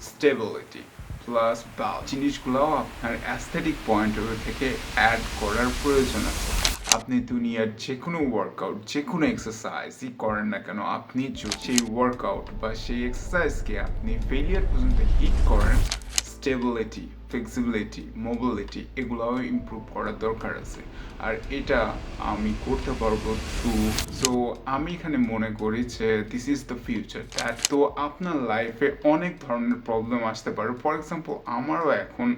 Stability plus bulk জিনিসগুলো আপনার aesthetic point of view থেকে অ্যাড করার প্রয়োজন আছে। আপনি দুনিয়ার যে কোনো ওয়ার্কআউট যে কোনো এক্সারসাইজই করেন না কেন, আপনি সেই ওয়ার্কআউট বা সেই এক্সারসাইজকে আপনি ফেলিয়ার পর্যন্ত হিট করেন, স্টেবিলিটি, ফ্লেক্সিবিলিটি, মোবিলিটি এগুলোও ইমপ্রুভ করার দরকার আছে। আর এটা আমি করতে পারবো থ্রু, সো আমি এখানে মনে করি যে this is the future that. তো আপনার লাইফে অনেক ধরনের প্রবলেম আসতে পারে। ফর এক্সাম্পল আমারও এখন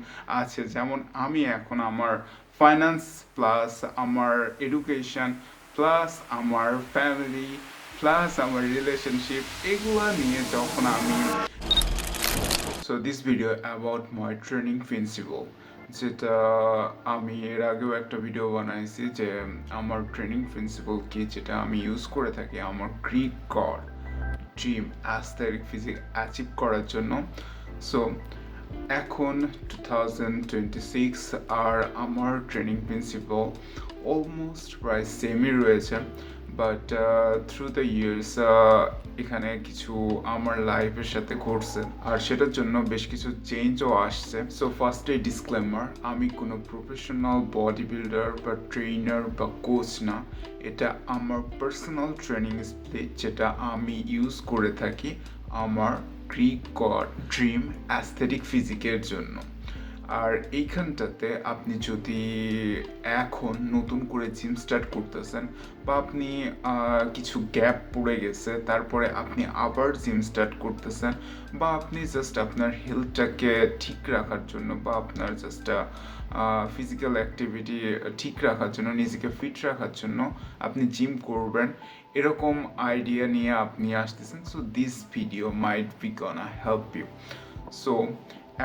আছে, যেমন আমি এখন আমার ফাইন্যান্স প্লাস আমার এডুকেশন প্লাস আমার ফ্যামিলি প্লাস আমার রিলেশনশিপ এগুলা নিয়ে যখন আমি so this video about my training principal, যেটা আমি এর আগেও একটা ভিডিও বানাইছি যে আমার ট্রেনিং প্রিন্সিপাল কি, যেটা আমি ইউজ করে থাকি আমার Greek god dream aesthetic physique achieve করার জন্য। সো এখন 2026 আর আমার ট্রেনিং প্রিন্সিপাল অলমোস্ট প্রায় সেমই রয়েছে, বাট থ্রু দ্য ইয়ার্স এখানে কিছু আমার লাইফের সাথে ঘটছে আর সেটার জন্য বেশ কিছু চেঞ্জও আসছে। সো ফার্স্টে ডিসক্লেমার, আমি কোনো প্রফেশনাল বডি বিল্ডার বা ট্রেনার বা কোচ না। এটা আমার পার্সোনাল ট্রেনিং স্প্লিট যেটা আমি ইউজ করে থাকি আমার গ্রিক গড ড্রিম অ্যাস্থেটিক ফিজিকের জন্য। আর এইখানটাতে আপনি যদি এখন নতুন করে জিম স্টার্ট করতেছেন বা আপনি কিছু গ্যাপ পড়ে গেছে তারপরে আপনি আবার জিম স্টার্ট করতেছেন, বা আপনি জাস্ট আপনার হেলথটাকে ঠিক রাখার জন্য বা আপনার জাস্ট ফিজিক্যাল অ্যাক্টিভিটি ঠিক রাখার জন্য, নিজেকে ফিট রাখার জন্য আপনি জিম করবেন, এরকম আইডিয়া নিয়ে আপনি আসতেছেন, so this video might be gonna help you. So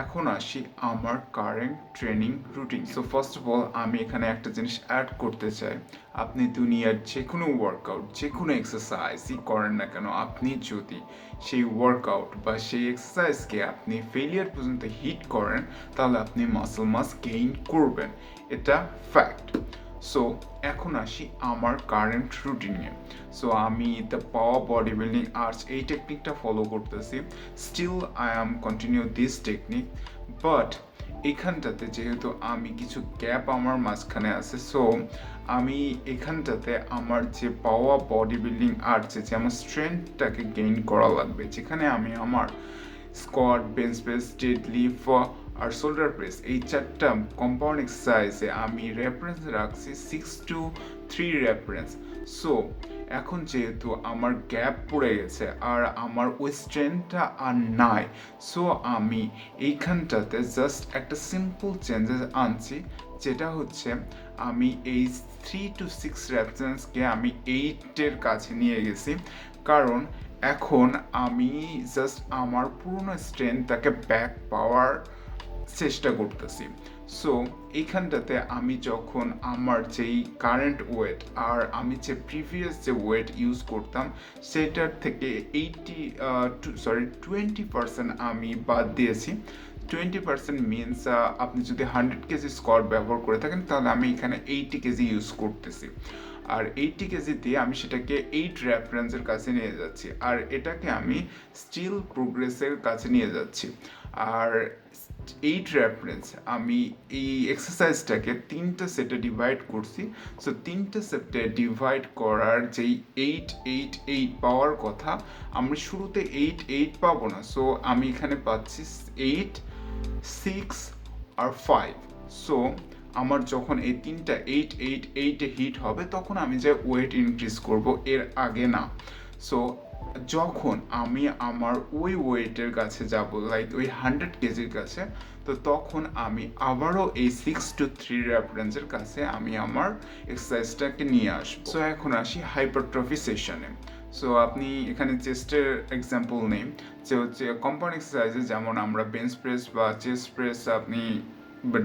এখন আসি আমার current training routine. So first of all আমি এখানে একটা জিনিস অ্যাড করতে চাই, আপনি দুনিয়ার যে কোনো ওয়ার্কআউট যে কোনো এক্সারসাইজই করেন না কেন, আপনি যদি সেই ওয়ার্কআউট বা সেই এক্সারসাইজকে আপনি ফেলিয়ার পর্যন্ত হিট করেন তাহলে আপনি মাসল মাস গেইন করবেন, এটা ফ্যাক্ট। সো এখন আসি আমার কারেন্ট রুটিনে। সো আমি the power body building arts এই টেকনিকটা ফলো করতেছি, still I am continue this technique, but এখানটাতে যেহেতু আমি কিছু গ্যাপ আমার মাঝখানে আছে, সো আমি এখানটাতে আমার যে পাওয়ার বডি বিল্ডিং আর্টস যে আমার স্ট্রেংথটাকে গেইন করা লাগবে, যেখানে আমি আমার স্কোয়াট, বেঞ্চ প্রেস, ডেডলিফট আর শোল্ডার প্রেস এই চারটা কম্পাউন্ড এক্সারসাইজে আমি রেফারেন্স রাখছি 6 to 3 রেফারেন্স। সো এখন যেহেতু আমার গ্যাপ পড়ে গেছে আর আমার ওই স্ট্রেংথটা আর নাই, সো আমি এইখানটাতে জাস্ট একটা সিম্পল চেঞ্জেস আনছি, যেটা হচ্ছে আমি এই 3 to 6 রেফারেন্সকে আমি 8-এর কাছে নিয়ে গেছি, কারণ এখন আমি জাস্ট আমার পুরনো স্ট্রেংথটাকে ব্যাক পাওয়ার চেষ্টা করতেছি। সো এইখানটাতে আমি যখন আমার যেই কারেন্ট ওয়েট আর আমি যে প্রিভিয়াস যে ওয়েট ইউজ করতাম সেটার থেকে 20% আমি বাদ দিয়েছি। 20% মিনস আপনি যদি 100 কেজি স্কোয়াট ব্যবহার করে থাকেন তাহলে আমি এখানে 80 কেজি ইউজ করতেছি, আর 80 কেজি দিয়ে আমি সেটাকে 8 রেফারেন্সের কাছে নিয়ে যাচ্ছি, আর এটাকে আমি স্টিল প্রোগ্রেসের কাছে নিয়ে যাচ্ছি। আর 8 রেফারেন্স আমি এই এক্সারসাইজটাকে 3টা সেটে ডিভাইড করছি। সো 3টা সেটে ডিভাইড করার যেই 8 পাওয়ার কথা, আমরা শুরুতে 8 পাবো না, সো আমি এখানে পাচ্ছি 8, 6 আর 5। সো আমার যখন এই তিনটা 8 হিট হবে তখন আমি যে ওয়েট ইনক্রিজ করব, এর আগে না। সো যখন আমি আমার ওই ওয়েটের কাছে যাব, লাইক ওই 100 কেজির কাছে, তো তখন আমি আবারও এই 6 to 3 রেফারেন্সের কাছে আমি আমার এক্সারসাইজটাকে নিয়ে আসবো। সো এখন আসি হাইপারট্রফি সেশনে। সো আপনি এখানে চেস্টের এক্সাম্পল নেই, যে হচ্ছে কম্পাউন্ড এক্সারসাইজে যেমন আমরা বেঞ্চ প্রেস বা চেস্ট প্রেস, আপনি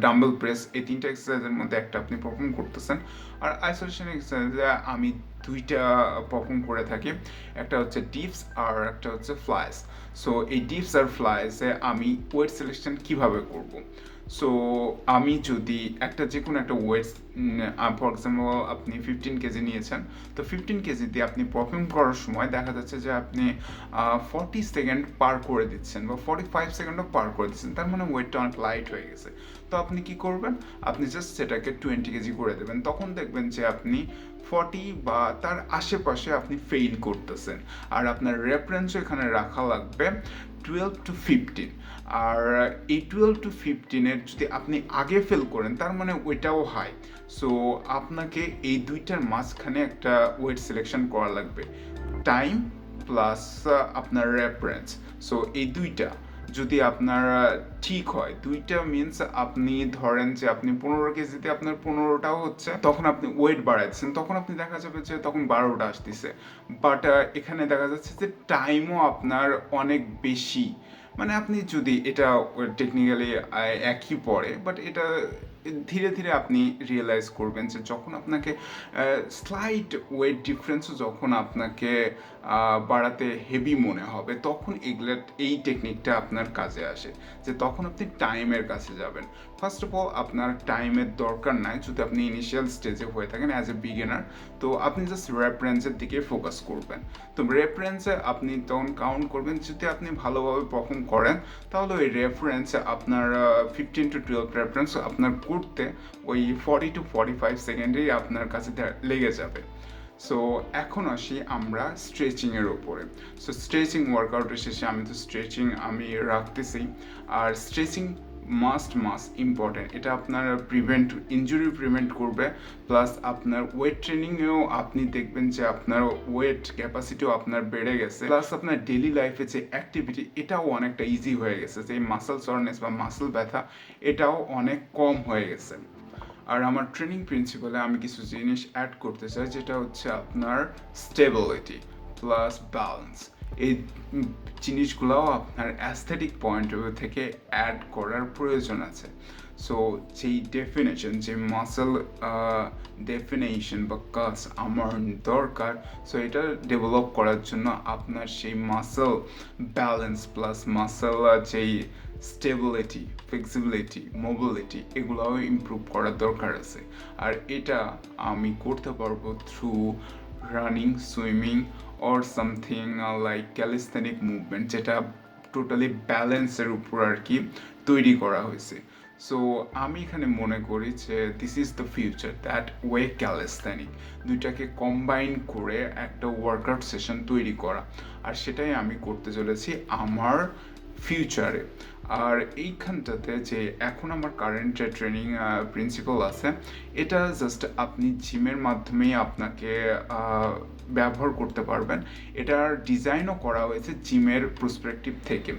ডাম্বল প্রেস, এই 3টা এক্সারসাইজের মধ্যে একটা আপনি পারফর্ম করতেছেন। আর আইসোলেশন এক্সারসাইজে আমি 2টা পারফর্ম করে থাকি, একটা হচ্ছে ডিপস আর একটা হচ্ছে ফ্লাইস। সো এই ডিপস আর ফ্লাইসে আমি ওয়েট সিলেকশন কিভাবে করব, সো আমি যদি যে কোনো একটা ওয়েট, ফর এক্সাম্পল আপনি 15 কেজি নিয়েছেন, তো 15 কেজি দিয়ে আপনি পারফর্ম করার সময় দেখা যাচ্ছে যে আপনি 40 সেকেন্ড পার করে দিচ্ছেন বা 45 সেকেন্ডও পার করে দিচ্ছেন, তার মানে ওয়েটটা অনেক লাইট হয়ে গেছে। তো আপনি কি করবেন, আপনি জাস্ট সেটাকে 20 কেজি করে দেবেন, তখন দেখবেন যে আপনি 40 বা তার আশেপাশে আপনি ফেইল করতেছেন। আর আপনার রেফারেন্সও এখানে রাখা লাগবে 12 to 15। আর এই 12 to 15-এর যদি আপনি আগে ফেল করেন তার মানে ওইটাও হাই। সো আপনাকে এই দুইটার মাঝখানে একটা ওয়েট সিলেকশন করা লাগবে, টাইম প্লাস আপনার রেফারেন্স। সো এই দুইটা যদি আপনার ঠিক হয়, দুইটা মিনস আপনি ধরেন যে আপনি 15 কেজিতে আপনার 15টাও হচ্ছে, তখন আপনি ওয়েট বাড়াচ্ছেন, তখন আপনি দেখা যাবে যে তখন 12টা আসতেছে। বাট এখানে দেখা যাচ্ছে যে টাইমও আপনার অনেক বেশি, মানে আপনি যদি এটা টেকনিক্যালি একই পড়ে, বাট এটা ধীরে ধীরে আপনি রিয়েলাইজ করবেন যে যখন আপনাকে স্লাইট ওয়েট ডিফারেন্সও যখন আপনাকে বাড়াতে হেভি মনে হবে, তখন এই টেকনিকটা আপনার কাজে আসে, যে তখন আপনি টাইমের কাছে যাবেন। ফার্স্ট অফ অল আপনার টাইমের দরকার নাই যদি আপনি ইনিশিয়াল স্টেজে হয়ে থাকেন অ্যাজ এ বিগিনার, তো আপনি জাস্ট রেফারেন্সের দিকে ফোকাস করবেন। তো রেফারেন্সে আপনি তখন কাউন্ট করবেন, যদি আপনি ভালোভাবে পারফর্ম করেন তাহলে ওই রেফারেন্সে আপনার 15 to 12 রেফারেন্স আপনার করতে ওই 40 to 45 সেকেন্ডেই আপনার কাছে লেগে যাবে। সো এখন আসি আমরা স্ট্রেচিংয়ের ওপরে। সো স্ট্রেচিং ওয়ার্কআউটের শেষে আমি তো স্ট্রেচিং আমি রাখতেছি, আর স্ট্রেচিং মাস্ট ইম্পর্টেন্ট, এটা আপনার ইনজুরি প্রিভেন্ট করবে, প্লাস আপনার ওয়েট ট্রেনিংয়েও আপনি দেখবেন যে আপনার ওয়েট ক্যাপাসিটিও আপনার বেড়ে গেছে, প্লাস আপনার ডেলি লাইফে যে অ্যাক্টিভিটি এটাও অনেকটা ইজি হয়ে গেছে, যে মাসল সরনেস বা মাসল ব্যথা এটাও অনেক কম হয়ে গেছে। আর আমার ট্রেনিং প্রিন্সিপালে আমি কিছু জিনিস অ্যাড করতে চাই, যেটা হচ্ছে আপনার স্টেবিলিটি প্লাস ব্যালেন্স। এই জিনিসগুলোও আপনার অ্যাস্থেটিক পয়েন্ট থেকে অ্যাড করার প্রয়োজন আছে। সো যেই ডেফিনেশন, যে মাসেল ডেফিনেশন বা কাজ আমার দরকার, সো এটা ডেভেলপ করার জন্য আপনার সেই মাসেল ব্যালেন্স প্লাস মাসেল যেই স্টেবিলিটি, ফ্লেক্সিবিলিটি, মোবিলিটি এগুলোও ইমপ্রুভ করার দরকার আছে। আর এটা আমি করতে পারবো through running, swimming or something like callisthenic movement, যেটা টোটালি ব্যালেন্সের উপর আর কি তৈরি করা হয়েছে। সো আমি এখানে মনে করি যে this is the future, that way callisthenic দুইটাকে কম্বাইন করে একটা ওয়ার্কআউট সেশন তৈরি করা, আর সেটাই আমি করতে চলেছি আমার ফিউচারে। আর এইখানটাতে যে এখন আমার কারেন্ট যে ট্রেনিং প্রিন্সিপাল আছে, এটা জাস্ট আপনি জিমের মাধ্যমেই আপনাকে ব্যবহার করতে পারবেন। এটার ডিজাইনও করা হয়েছে জিমের প্রসপেক্টিভ থেকে।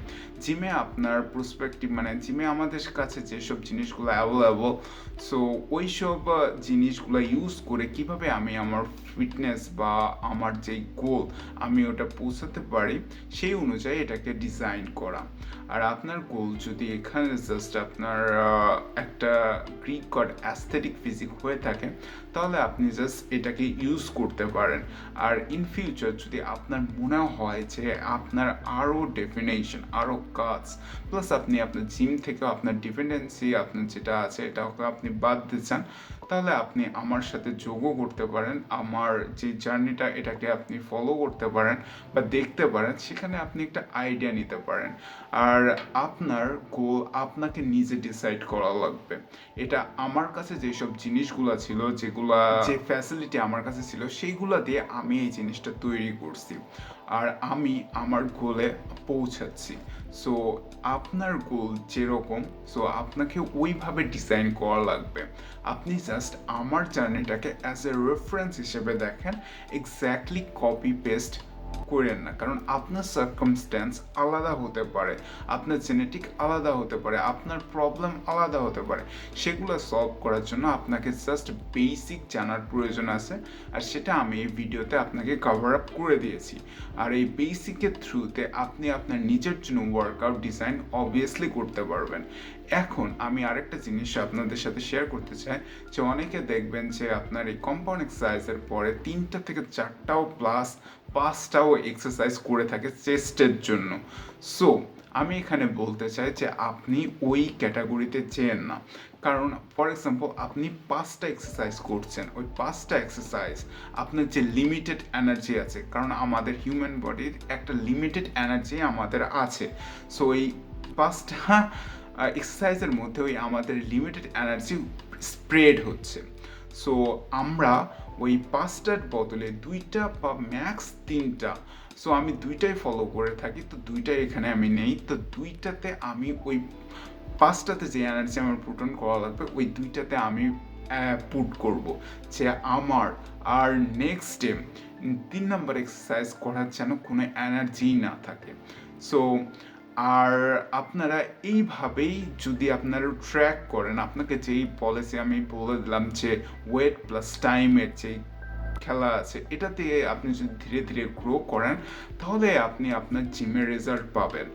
জিমে আপনার প্রসপেক্টিভ মানে জিমে আমাদের কাছে যেসব জিনিসগুলো অ্যাভেলেবল, সো ওই সব জিনিসগুলো ইউজ করে কিভাবে আমি আমার ফিটনেস বা আমার যেই গোল আমি ওটা পৌঁছাতে পারি, সেই অনুযায়ী এটাকে ডিজাইন করা। আর আপনার গোল যদি এখানে জাস্ট আপনার একটা গ্রিক গড অ্যাস্থেটিক ফিজিক হয়ে থাকে, তাহলে আপনি জাস্ট এটাকে ইউজ করতে পারেন। আর ইন ফিউচার যদি আপনার মনে হয় যে আপনার আরও ডেফিনেশন, আরও কাজ, প্লাস আপনি আপনার জিম থেকেও আপনার ডিপেন্ডেন্সি আপনার যেটা আছে এটাকে আপনি বাদ দিচ্ছেন, তাহলে আপনি আমার সাথে যোগও করতে পারেন। আমার যে জার্নিটা এটাকে আপনি ফলো করতে পারেন বা দেখতে পারেন, সেখানে আপনি একটা আইডিয়া নিতে পারেন। আর আপনার গোল আপনাকে নিজে ডিসাইড করা লাগবে। এটা আমার কাছে যেসব জিনিসগুলো ছিল, যে ফ্যাসিলিটি আমার কাছে ছিল, সেইগুলো দিয়ে আমি এই জিনিসটা তৈরি করছি, আর আমি আমার গোলে পৌঁছাচ্ছি। সো আপনার গোল যেরকম, সো আপনাকে ওইভাবে ডিজাইন করা লাগবে। আপনি জাস্ট আমার জার্নিটাকে অ্যাজ এ রেফারেন্স হিসেবে দেখেন, এক্স্যাক্টলি কপি পেস্ট করেন না, কারণ আপনার সার্কামস্ট্যান্স আলাদা হতে পারে, আপনার জেনেটিক আলাদা হতে পারে, আপনার প্রবলেম আলাদা হতে পারে। সেগুলো সলভ করার জন্য আপনাকে জাস্ট বেসিক জানার প্রয়োজন আছে, আর সেটা আমি এই ভিডিওতে আপনাকে কভার আপ করে দিয়েছি। আর এই বেসিকের থ্রুতে আপনি আপনার নিজের জন্য ওয়ার্কআউট ডিজাইন অবভিয়াসলি করতে পারবেন। এখন আমি আরেকটা জিনিস আপনাদের সাথে শেয়ার করতে চাই, যে অনেকে দেখবেন যে আপনার এই কম্পাউন্ড এক্সারসাইজের পরে 3টা থেকে 4টাও প্লাস 5টাও এক্সারসাইজ করে থাকে চেস্টের জন্য। সো আমি এখানে বলতে চাই যে আপনি ওই ক্যাটাগরিতে যেন না। কারণ ফর এক্সাম্পল আপনি 5টা এক্সারসাইজ করছেন, ওই 5টা এক্সারসাইজ আপনার যে লিমিটেড এনার্জি আছে, কারণ আমাদের হিউম্যান বডির একটা লিমিটেড এনার্জি আমাদের আছে। সো এই 5টা এক্সারসাইজের মধ্যে ওই আমাদের লিমিটেড এনার্জি স্প্রেড হচ্ছে। সো আমরা ওই 5টার বদলে 2টা বা ম্যাক্স 3টা, সো আমি 2টাই ফলো করে থাকি, তো 2টাই এখানে আমি নেই, তো 2টাতে আমি ওই 5টাতে যে এনার্জি আমার পুট অন করা লাগবে ওই 2টাতে আমি পুট করব, যে আমার আর নেক্সট ডে 3 নম্বর এক্সারসাইজ করার যেন কোনো এনার্জি না থাকে। সো আর আপনারা এইভাবেই যদি আপনারা ট্র্যাক করেন, আপনাকে যেই পলিসি আমি বলে দিলাম যে ওয়েট প্লাস টাইমের যেই খেলা আছে, এটা দিয়ে আপনি যদি ধীরে ধীরে গ্রো করেন তাহলে আপনি আপনার জিমের রেজাল্ট পাবেন।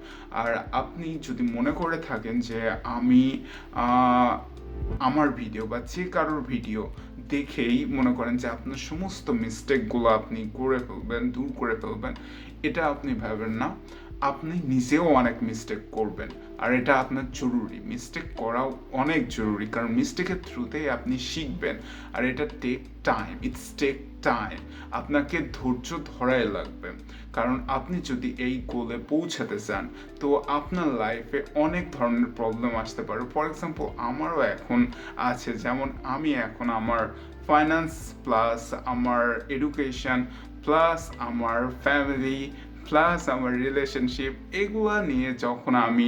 আর আপনি যদি মনে করে থাকেন যে আমি আমার ভিডিও বা যে কারোর ভিডিও দেখেই মনে করেন যে আপনার সমস্ত মিস্টেকগুলো আপনি করে ফেলবেন, দূর করে ফেলবেন, এটা আপনি ভাবেন না। আপনি নিজেও অনেক মিস্টেক করবেন, আর এটা আপনার জরুরি, মিস্টেক করাও অনেক জরুরি, কারণ মিস্টেকের থ্রুতেই আপনি শিখবেন। আর এটা টেক টাইম, টেক টাইম, আপনাকে ধৈর্য ধরাই লাগবে। কারণ আপনি যদি এই গোলে পৌঁছাতে চান তো আপনার লাইফে অনেক ধরনের প্রবলেম আসতে পারে। ফর এক্সাম্পল আমারও এখন আছে, যেমন আমি এখন আমার ফাইন্যান্স প্লাস আমার এডুকেশন প্লাস আমার ফ্যামিলি প্লাস আমার রিলেশনশিপ, এগুলো নিয়ে যখন আমি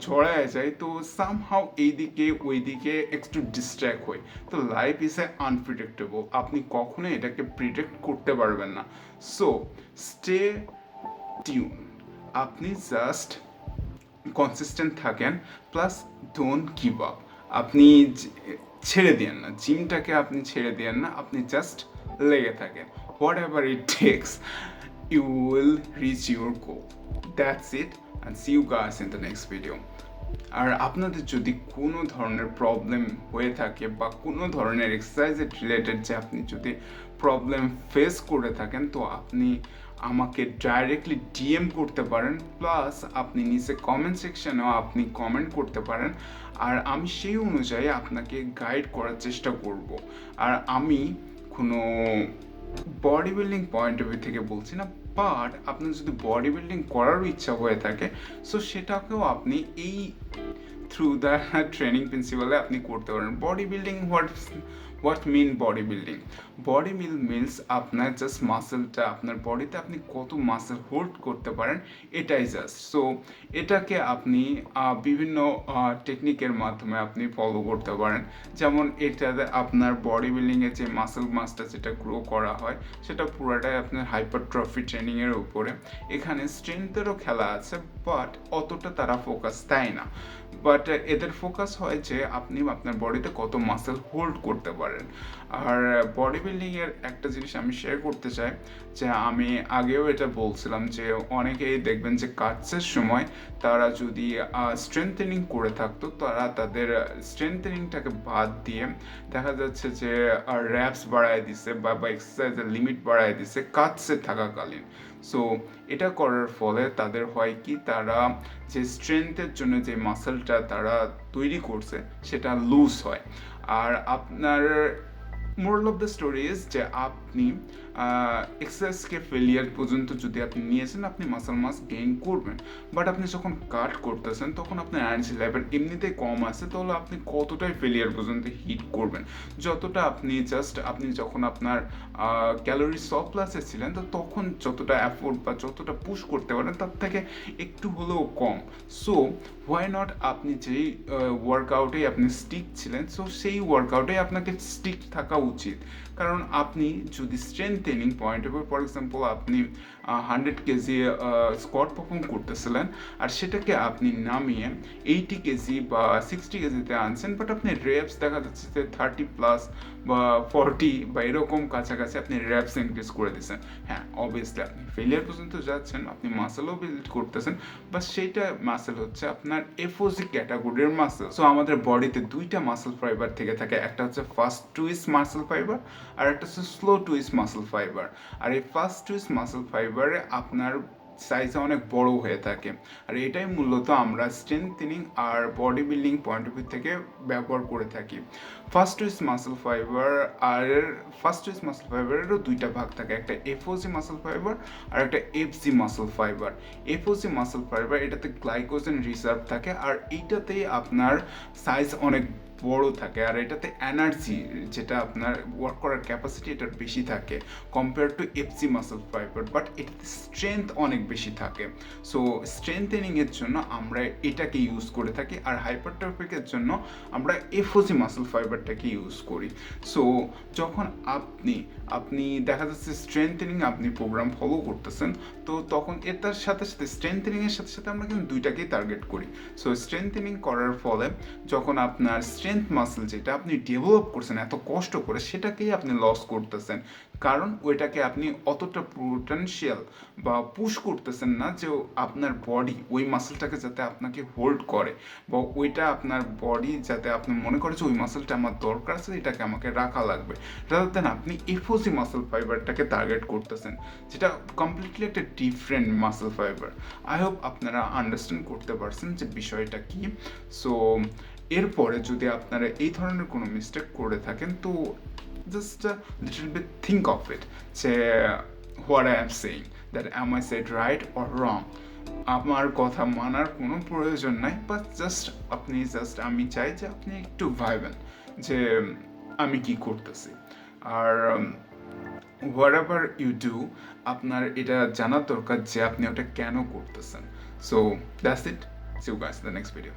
ছড়ায় যাই তো সামহাও এইদিকে ওইদিকে একটু ডিস্ট্র্যাক্ট হই। তো লাইফ ইজ এ আনপ্রিডিক্টেবল, আপনি কখনোই এটাকে প্রিডিক্ট করতে পারবেন না। সো স্টে টিউন, আপনি জাস্ট কনসিস্টেন্ট থাকেন, প্লাস ডোন্ট গিভ আপ। আপনি ছেড়ে দেন না, জিমটাকে আপনি ছেড়ে দেন না, আপনি জাস্ট লেগে থাকেন। What ever it takes, you will reach your goal. That's it, and see you guys in the next video. আর আপনাদের যদি কোনো ধরনের প্রবলেম হয়ে থাকে বা কোনো ধরনের এক্সারসাইজের রিলেটেড যে আপনি যদি প্রবলেম ফেস করে থাকেন তো আপনি আমাকে ডাইরেক্টলি ডিএম করতে পারেন, প্লাস আপনি নিচে কমেন্ট সেকশনেও আপনি কমেন্ট করতে পারেন। আর আমি সেই অনুযায়ী আপনাকে গাইড করার চেষ্টা করব। আর আমি কোনো body building point of view থেকে বলছি না, বাট আপনার যদি বডি বিল্ডিং করারও ইচ্ছা হয়ে থাকে সো সেটাকেও আপনি এই থ্রু দ্য ট্রেনিং প্রিন্সিপালে আপনি করতে পারেন। Body building what mean body building? Body mills আপনার জাস্ট মাসেলটা, আপনার বডিতে আপনি কত মাসেল হোল্ড করতে পারেন, এটাই জাস্ট। সো এটাকে আপনি বিভিন্ন টেকনিকের মাধ্যমে আপনি ফলো করতে পারেন। যেমন এটাতে আপনার বডি বিল্ডিংয়ে যে মাসেল মাসটা যেটা গ্রো করা হয় সেটা পুরোটাই আপনার হাইপারট্রফি ট্রেনিংয়ের উপরে। এখানে স্ট্রেংথেরও খেলা আছে, বাট অতটা তারা ফোকাস দেয় না। বাট এদের ফোকাস হয় যে আপনি আপনার বডিতে কত মাসেল হোল্ড করতে পারেন। আর বডি বিল্ডিংয়ের একটা জিনিস আমি শেয়ার করতে চাই, যে আমি আগেও এটা বলছিলাম যে অনেকেই দেখবেন যে কাটসের সময় তারা যদি স্ট্রেংথেনিং করে থাকতো, তারা তাদের স্ট্রেংথেনিংটাকে বাদ দিয়ে দেখা যাচ্ছে যে র্যাপস বাড়ায় দিছে বা এক্সারসাইজের লিমিট বাড়ায় দিছে কাটসে থাকাকালীন। সো এটা করার ফলে তাদের হয় কি, তারা যে স্ট্রেংথের জন্য যে মাসেলটা তারা তৈরি করছে সেটা লুজ হয়। আর আপনার moral of the story is যে আপনি এক্সারসাইজকে ফেলিয়ার পর্যন্ত যদি আপনি নিয়েছেন আপনি মাসেল মাস গেইন করবেন, বাট আপনি যখন কাট করতেছেন তখন আপনার এনার্জি লেভেল এমনিতেই কম আছে, তাহলে আপনি কতটাই ফেলিয়ার পর্যন্ত হিট করবেন? যতটা আপনি জাস্ট আপনি যখন আপনার ক্যালোরি সপ্লাসে ছিলেন তো তখন যতটা অ্যাফোর্ড বা যতটা পুশ করতে পারেন তার থেকে একটু হলেও কম। সো হোয়াই নট, আপনি যেই ওয়ার্কআউটেই আপনি স্টিক ছিলেন সো সেই ওয়ার্কআউটেই আপনাকে স্টিক থাকা উচিত। কারণ আপনি যদি strengthening point of for example আপনি 100 কেজি স্কোয়াট পারফর্ম করতেছিলেন আর সেটাকে আপনি নামিয়ে 80 কেজি বা 60 কেজিতে আনছেন, বাট আপনি রেপস দেখা যাচ্ছে যে 30 প্লাস বা 40 বা এরকম কাছাকাছি আপনি র্যাপস ইনক্রিজ করে দিচ্ছেন। হ্যাঁ, অবভিয়াসলি আপনি ফেলিয়ার পর্যন্ত যাচ্ছেন, আপনি মাসেলও বিল্ড করতেছেন, বা সেইটা মাসেল হচ্ছে আপনার এফওজি ক্যাটাগরির মাসেল। সো আমাদের বডিতে 2টা মাসেল ফাইবার থেকে থাকে, একটা হচ্ছে ফাস্ট টুইস্ট মাসেল ফাইবার আর একটা হচ্ছে স্লো টুইস্ট মাসেল ফাইবার। আর এই ফাস্ট টুইস্ট মাসেল ফাইবারে আপনার সাইজে অনেক বড় হয়ে থাকে। আর এটাই মূলত আমরা স্ট্রেংথেনিং আর body building point of view থেকে ব্যবহার করে থাকি। ফার্স্ট টুইস্ট মাসল ফাইবার আর ফার্স্ট টুইস্ট মাসল ফাইবারেরও দুইটা ভাগ থাকে, একটা এফওজি মাসল ফাইবার আর একটা FG muscle fibre. FOG muscle fibre এটাতে গ্লাইকোজেন রিজার্ভ থাকে আর এইটাতেই আপনার সাইজ অনেক বড় থাকে আর এটাতে এনার্জি যেটা আপনার ওয়ার্ক করার ক্যাপাসিটি এটার বেশি থাকে compare to FG muscle fibre, but এটাতে স্ট্রেংথ অনেক বেশি থাকে। সো স্ট্রেংথেনিংয়ের জন্য আমরা এটাকে ইউজ করে থাকি আর হাইপারট্রফিকের জন্য আমরা এফওজি মাসল ফাইবারটাকে ইউজ করি। সো যখন আপনি দেখা যাচ্ছে স্ট্রেংথেনিং আপনি প্রোগ্রাম ফলো করতেছেন, তো তখন এটার সাথে সাথে স্ট্রেংথেনিংয়ের সাথে সাথে আমরা কিন্তু দুইটাকেই টার্গেট করি। সো স্ট্রেংথেনিং করার ফলে যখন আপনার স্ট্রেংথ মাসল যেটা আপনি ডেভেলপ করছেন এত কষ্ট করে সেটাকেই আপনি লস করতেছেন, কারণ ওইটাকে আপনি অতটা পোটেনশিয়াল বা পুশ করতেছেন না যে আপনার বডি ওই মাসলটাকে যাতে আপনাকে হোল্ড করে বা ওইটা আপনার বডি যাতে আপনি মনে করে যে ওই মাসলটা আমার দরকার আছে, এটাকে আমাকে রাখা লাগবে, রাদার দেন আপনি এফওজি মাসল ফাইবারটাকে টার্গেট করতেছেন, যেটা কমপ্লিটলি একটা different muscle fibre. I hope আপনারা আন্ডারস্ট্যান্ড করতে পারছেন যে বিষয়টা কি। সো এরপরে যদি আপনারা এই ধরনের কোনো মিস্টেক করে থাকেন তো just a little bit think of it, যে what I am saying, that am I said right or wrong, আমার কথা মানার কোনো প্রয়োজন নাই, বাট আমি চাই যে আপনি একটু ভাবেন যে আমি কি করতেছি। আর whatever you do আপনার এটা জানার দরকার যে আপনি ওটা কেন করতেছেন। So that's it, see you guys in the next video.